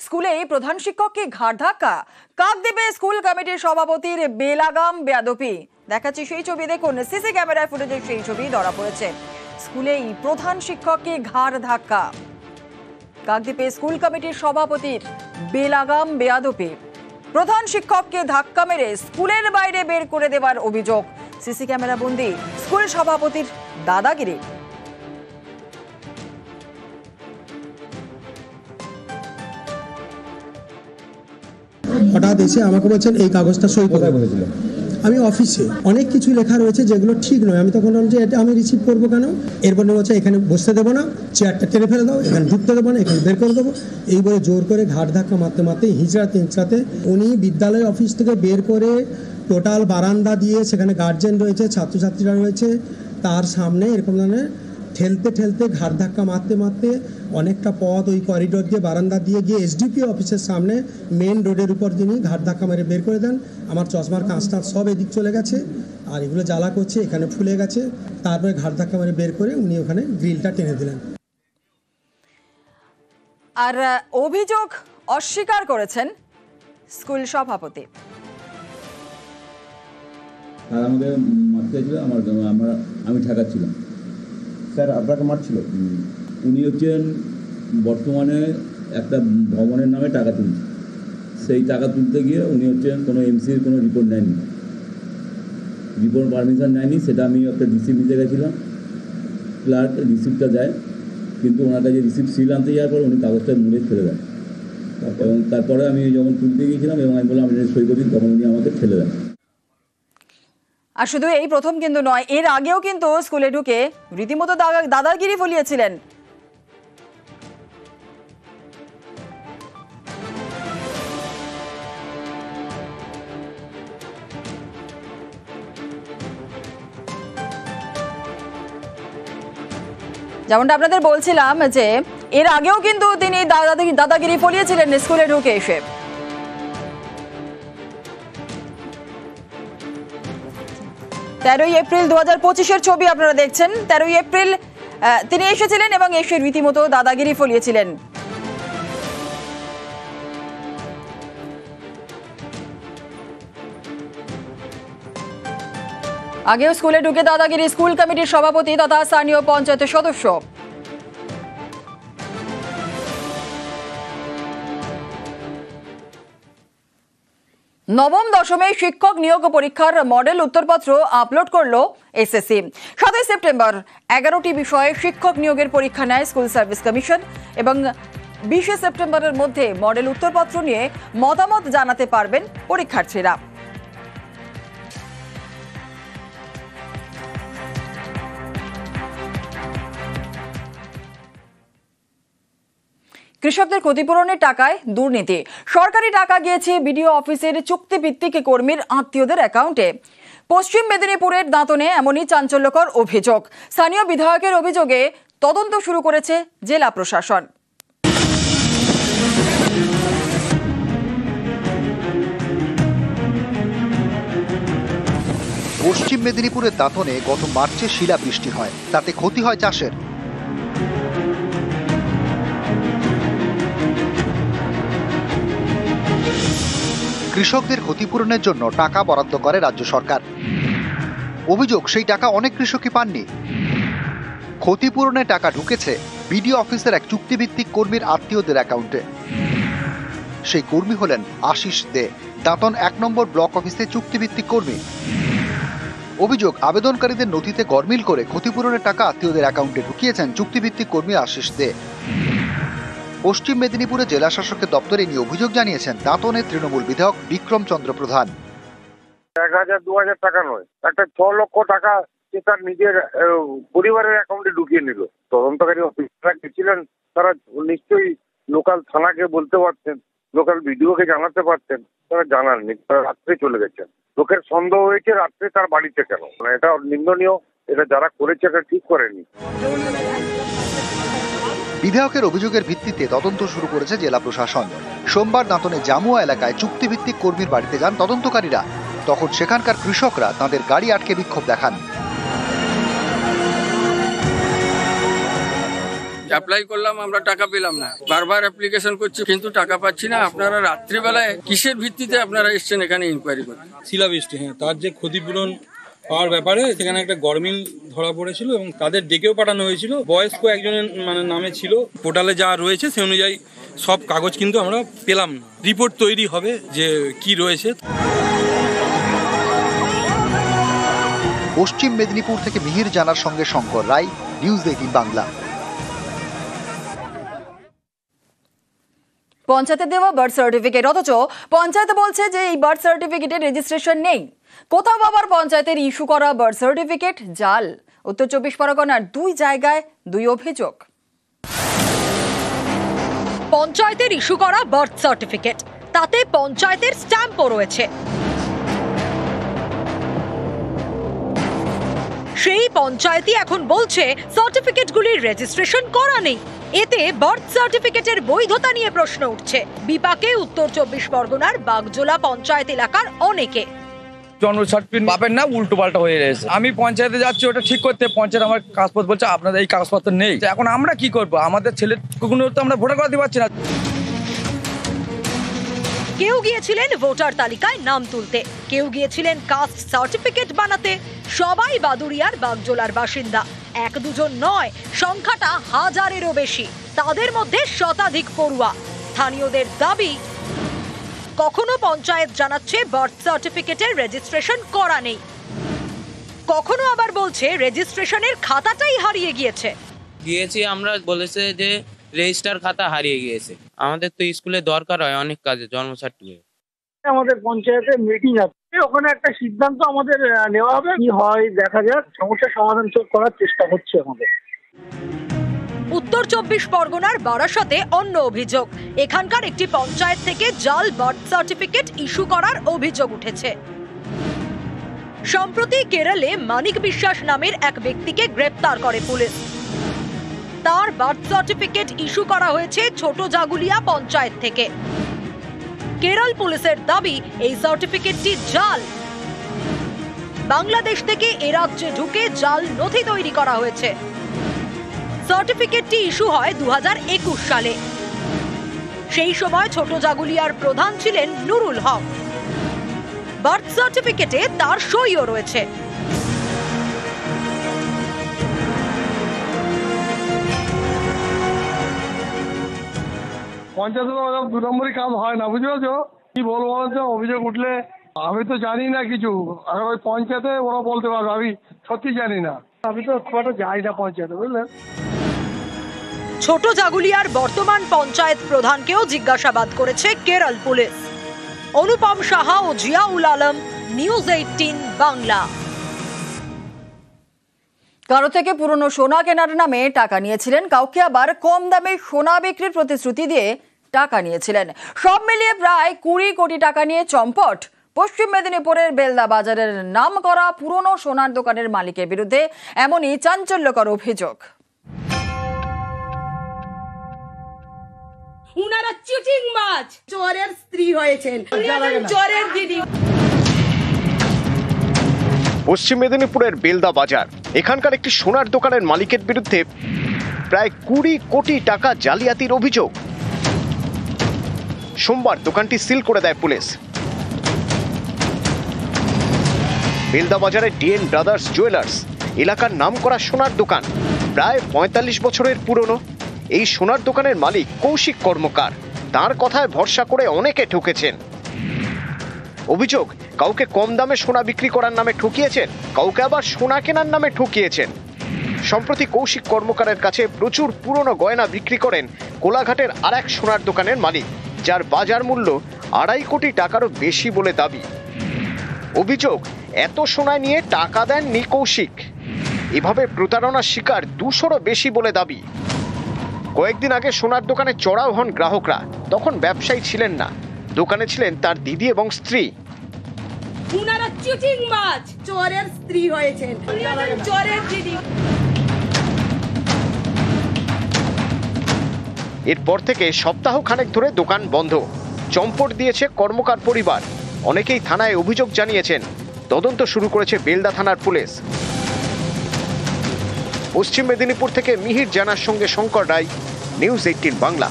স্কুলেই প্রধান শিক্ষককে ঘাড় ধাক্কা, কাকদ্বীপে স্কুল কমিটির সভাপতির বেলাগাম বেয়াদপি। দেখাচ্ছি সেই ছবি, দেখুন সিসি ক্যামেরায় ফুটেজে সেই ছবি ধরা পড়েছে। স্কুলেই প্রধান শিক্ষককে ঘাড় ধাক্কা, কাকদ্বীপে স্কুল কমিটির সভাপতির বেলাগাম বেয়াদপি। প্রধান শিক্ষককে ধাক্কা মেরে স্কুলের বাইরে বের করে দেওয়ার অভিযোগ। সিসি ক্যামেরা বন্দি স্কুল সভাপতির দাদাগিরি। হঠাৎ এসে আমাকে বলছেন এই কাগজটা সই করে বলেছিল। আমি অফিসে অনেক কিছু লেখা রয়েছে যেগুলো ঠিক নয়। আমি তখন বললাম যে এটা আমি রিসিভ করবো কেন? এরপর বলছে এখানে বসতে দেবো না, চেয়ারটা টেনে ফেলে দাও, এখানে ঢুকতে দেবো না, এখানে বের করে দেবো। এই বলে জোর করে ঘাট ধাক্কা মারতে মারতে হিঁচড়াতে উনি বিদ্যালয় অফিস থেকে বের করে টোটাল বারান্দা দিয়ে, সেখানে গার্জেন রয়েছে, ছাত্রছাত্রীরা রয়েছে, তার সামনে এরকম ধরনের ঠেলতে ঘাট ধাক্কা মারতে অনেকটা পথ ওই করিডোর দিয়ে বারান্দা দিয়ে গিয়ে এসডিপি অফিসের সামনে মেন রোডের উপর তিনি ঘাট ধাক্কা মেরে বের করে দেন। আমার চশমার কাঁচটা সব এদিক চলে গেছে, আর এগুলো জ্বালা করছে, এখানে ফুলে গেছে। তারপরে ঘাট ধাক্কা মেরে বের করে উনি ওখানে গ্রিলটা টেনে দিলেন। আর অভিযোগ অস্বীকার করেছেন স্কুল সভাপতি। আর আমাকে মারতে ছিল, আমি ঠেকাচ্ছিলাম। স্যার আপনাকে মারছিল? উনি হচ্ছেন বর্তমানে একটা ভবনের নামে টাকা তুলছে। সেই টাকা তুলতে গিয়ে উনি হচ্ছেন কোনো এমসির কোনো রিপোর্ট নেয়নি, রিপোর্ট পারমিশন নেয়নি। সেটা আমি একটা রিসিপ্ট নিতে গেছিলাম, ক্লার্ক রিসিপ্টটা দেয়, কিন্তু ওনার কাছে রিসিপ্ট সিল আনতে যাওয়ার পর উনি কাগজটা মুড়ে ফেলে দেন। এবং তারপরে আমি যখন তুলতে গিয়েছিলাম এবং আমি বললাম আপনি সই করি, তখন উনি আমাকে ফেলে দেন। আর শুধু এই প্রথম কিন্তু নয়, এর আগেও কিন্তু স্কুলে ঢুকে রীতিমতো দাদাগিরি ফলিয়েছিলেন। যেমনটা আপনাদের বলছিলাম যে এর আগেও কিন্তু তিনি দাদাগিরি ফলিয়েছিলেন স্কুলে ঢুকে এসে। তেরোই এপ্রিল 2025-এর ছবি আপনারা দেখছেন। 13ই এপ্রিল তিনি এসেছিলেন এবং এসে রীতিমতো দাদাগিরি ফলিয়েছিলেন। আগেও স্কুলে ঢুকে দাদাগিরি স্কুল কমিটির সভাপতি তথা স্থানীয় পঞ্চায়েতের সদস্য। নবম দশমে শিক্ষক নিয়োগ পরীক্ষার মডেল উত্তরপত্র আপলোড করলো এসএসসি। 7 সেপ্টেম্বর 11টি বিষয়ে শিক্ষক নিয়োগের পরীক্ষা নেয় স্কুল সার্ভিস কমিশন এবং 20 সেপ্টেম্বরের মধ্যে মডেল উত্তরপত্র নিয়ে মতামত জানাতে পারবেন পরীক্ষার্থীরা। কৃষকদের ক্ষতিপূরণের টাকায় দুর্নীতি। সরকারি টাকা গিয়েছে বিডিও অফিসের চুক্তিভিত্তিক কর্মীর আত্মীয়দের অ্যাকাউন্টে। পশ্চিম মেদিনীপুরের দাঁতনে এমনই চাঞ্চল্যকর অভিযোগ। স্থানীয় বিধায়কের অভিযোগে তদন্ত শুরু করেছে জেলা প্রশাসন। পশ্চিম মেদিনীপুরের দাঁতনে গত মার্চে শিলাবৃষ্টি হয়, তাতে ক্ষতি হয় চাষের। কৃষকদের ক্ষতিপূরণের জন্য টাকা বরাদ্দ করে রাজ্য সরকার। অভিযোগ সেই টাকা অনেক কৃষকই পাননি। ক্ষতিপূরণের টাকা ঢুকেছে বিডিও অফিসের এক চুক্তিভিত্তিক কর্মীর আত্মীয়দের অ্যাকাউন্টে। সেই কর্মী হলেন আশিস দে, দাঁতন 1 নম্বর ব্লক অফিসের চুক্তিভিত্তিক কর্মী। অভিযোগ আবেদনকারীদের নথিতে গরমিল করে ক্ষতিপূরণের টাকা আত্মীয়দের অ্যাকাউন্টে ঢুকিয়েছেন চুক্তিভিত্তিক কর্মী আশিস দে। পশ্চিম মেদিনীপুরে জেলা শাসকের দপ্তরে নিয়ে অভিযোগ জানিয়েছেন দাঁতনের তৃণমূল বিধায়ক বিক্রম চন্দ্র প্রধান। 1000-2000 টাকা নয়, একটা 6 লক্ষ টাকা সে তার নিজের পরিবারের অ্যাকাউন্টে ঢুকিয়ে নিল। তদন্তকারী অফিসাররা গেছিলেন, তারা নিশ্চয়ই লোকাল থানাকে বলতে পারতেন, লোকাল বিডিওকে জানাতে পারতেন, তারা জানাননি, তারা রাত্রে চলে গেছেন। লোকের সন্দেহ হয়েছে রাত্রে তার বাড়িতে কেন, এটা নিন্দনীয়। এটা যারা করেছে এটা ঠিক করেনি। বিধায়কের অভিযোগের ভিত্তিতে তদন্ত শুরু করেছে জেলা প্রশাসন। সোমবার দাঁতনে জামুয়া এলাকায় চুক্তিভিত্তিক কর্মীর বাড়িতে যান তদন্তকারীরা। তখন সেখানকার কৃষকরা তাদের গাড়ি আটকে বিক্ষোভ দেখান। অ্যাপ্লাই করলাম, আমরা টাকা পেলাম না। বারবার অ্যাপ্লিকেশন করছি কিন্তু টাকা পাচ্ছি না। আপনারা রাত্রিবেলায় কিসের ভিত্তিতে আপনারা এসছেন এখানে ইনকোয়ারি করতে? শিলাবৃষ্টি, হ্যাঁ, তার যে ক্ষতিপূরণ পাওয়ার ব্যাপারে সেখানে একটা গরমিল ধরা পড়েছিল এবং তাদের ডেকেও পাঠানো হয়েছিল। বয়স্ক একজনের নামে ছিল। পোর্টালে যা রয়েছে সে অনুযায়ী সব কাগজ কিন্তু আমরা পেলাম না। রিপোর্ট তৈরি হবে যে কি রয়েছে। পশ্চিম মেদিনীপুর থেকে মিহির জানার সঙ্গে শঙ্কর রায়, নিউজ 18 বাংলা। পঞ্চায়েতে দেওয়া বার্থ সার্টিফিকেট, অথচ পঞ্চায়েত বলছে যে এই বার্থ সার্টিফিকেটের রেজিস্ট্রেশন নেই। কোথাও আবার পঞ্চায়েতের ইস্যু করা বার্থ সার্টিফিকেট জাল। উত্তর 24 পরগনার 2 জায়গায় 2 অভিযোগ। পঞ্চায়েতের ইস্যু করা বার্থ সার্টিফিকেট, তাতে পঞ্চায়েতের স্ট্যাম্পও রয়েছে। সেই পঞ্চায়েতই এখন বলছে সার্টিফিকেটগুলির রেজিস্ট্রেশন করা নেই। এতে বার্থ সার্টিফিকেটের বৈধতা নিয়ে প্রশ্ন উঠছে বিপাকে উত্তর 24 পরগনার বাগজোলা পঞ্চায়েত এলাকার অনেকে। জন্ম সার্টিফিকেট পাবেন না, উল্টো পাল্টা হয়ে রয়েছে। আমি পঞ্চায়েতে যাচ্ছি ওটা ঠিক করতে, পঞ্চায়েত আমার কাগজপত্র বলছে আপনাদের এই কাগজপত্র নেই। এখন আমরা কি করব? আমাদের ছেলেগুলো তো আমরা ভোটার করাতে পারছি না। কেউ গিয়েছিলেন ভোটার তালিকায় নাম তুলতে, কেউ গিয়েছিলেন কাস্ট সার্টিফিকেট বানাতে। সবাই বাদুড়িয়ার বাগজোলার বাসিন্দা। 1-2 নয়, সংখ্যাটা হাজারেরও বেশি। তাদের মধ্যে শতাধিক পড়ুয়া। স্থানীয়দের দাবি, কখনো পঞ্চায়েত জানাচ্ছে বার্থ সার্টিফিকেটের রেজিস্ট্রেশন করা নেই, কখনো আবার বলছে রেজিস্ট্রেশনের খাতাটাই হারিয়ে গিয়েছে। গিয়েছি আমরা, বলেছে যে রেজিস্টার খাতা হারিয়ে গিয়েছে। আমাদের তো স্কুলে দরকার হয় অনেক কাজে জন্ম সার্টিফিকেট। আমাদের পঞ্চায়েতে মিটিং আছে, ওখানে একটা সিদ্ধান্ত আমাদের নেওয়া হবে, কি হয় দেখা যাক। সমস্যার সমাধান করার চেষ্টা হচ্ছে আমাদের। উত্তর 24 পরগনার বারাসতে অন্য অভিযোগ। এখানকার একটি পঞ্চায়েত থেকে জাল বার্থ সার্টিফিকেট ইস্যু করার অভিযোগ উঠেছে। সম্প্রতি কেরলে মানিক বিশ্বাস নামের এক ব্যক্তিকে গ্রেপ্তার করে পুলিশ। তার বার্থ সার্টিফিকেট ইস্যু করা হয়েছে ছোট জাগুলিয়া পঞ্চায়েত থেকে। কেরল পুলিশের দাবি এই সার্টিফিকেটটি জাল। বাংলাদেশ থেকে এ রাজ্যে ঢুকে জাল নথি তৈরি করা হয়েছে। সার্টিফিকেটটি ইস্যু হয় 2021 সালে। সেই সময় ছোট জাগুলিয়ার প্রধান ছিলেন নুরুল হক। বার্থ সার্টিফিকেটে তার সইও রয়েছে। পঞ্চায়েতে 2 নম্বরই কাম হয় না, বুঝতে পারছো? কি বলবো বলছো? অভিযোগ উঠলে আমি তো জানি না কিছু, আর ওই পঞ্চায়েতে ওরা বলতে পারবে, আমি সত্যি জানি না। আমি তো খুব একটা যাই না পঞ্চায়েতে, বুঝলেন। ছোট জাগুলিয়ার বর্তমান পঞ্চায়েত প্রধানকেও জিজ্ঞাসাবাদ করেছে কেরল পুলিশ। অনুপম সাহা ও জিয়াউল আলম, নিউজ 18 বাংলা। কারো থেকে পুরনো সোনা কেনার নামে টাকা নিয়েছিলেন, কাউকে আবার কম দামে সোনা বিক্রির প্রতিশ্রুতি দিয়ে টাকা নিয়েছিলেন। সব মিলিয়ে প্রায় 20 কোটি টাকা নিয়ে চম্পট পশ্চিম মেদিনীপুরের বেলদা বাজারের নাম করা পুরনো সোনার দোকানের মালিকের বিরুদ্ধে এমনই চাঞ্চল্যকর অভিযোগ। উনারা চিটিং মাছ, চোরের স্ত্রী হয়েছেন, চোরের দিদি। পশ্চিম মেদিনীপুরের বেলদা বাজার, এখানকার একটি সোনার দোকানের মালিকের বিরুদ্ধে প্রায় 20 কোটি টাকা জালিয়াতির অভিযোগ। সোমবার দোকানটি সিল করে দেয় পুলিশ। বেলদা বাজারে ডিএন ব্রাদার্স জুয়েলার্স এলাকার নামকরা সোনার দোকান, প্রায় 45 বছরের পুরনো। এই সোনার দোকানের মালিক কৌশিক কর্মকার। তার কথায় ভরসা করে অনেকে ঠকেছেন। অভিযোগ, কাউকে কম দামে সোনা বিক্রি করার নামে ঠকিয়েছেন, কাউকে আবার সোনা কেনার নামে ঠকিয়েছেন। সম্প্রতি কৌশিক কর্মকারের কাছে প্রচুর পুরনো গয়না বিক্রি করেন কোলাঘাটের আরেক সোনার দোকানের মালিক, যার বাজার মূল্য 2.5 কোটি টাকারও বেশি বলে দাবি। অভিযোগ, এত সোনা নিয়ে টাকা দেননি কৌশিক। এভাবে প্রতারণার শিকার 200রও বেশি বলে দাবি। কয়েকদিন আগে সোনার দোকানে চড়াও হন গ্রাহকরা। তখন ব্যবসায়ী ছিলেন না, দোকানে ছিলেন তার দিদি এবং স্ত্রী। উনারা চিটিং মাছ, চোরের স্ত্রী হয়েছেন, চোরের দিদি। এরপর থেকে সপ্তাহ খানেক ধরে দোকান বন্ধ। চম্পট দিয়েছে কর্মকার পরিবার। অনেকেই থানায় অভিযোগ জানিয়েছেন। তদন্ত শুরু করেছে বেলদা থানার পুলিশ। পশ্চিম মেদিনীপুর থেকে মিহির জানার সঙ্গে শঙ্কর রায়, নিউজ 18 বাংলা।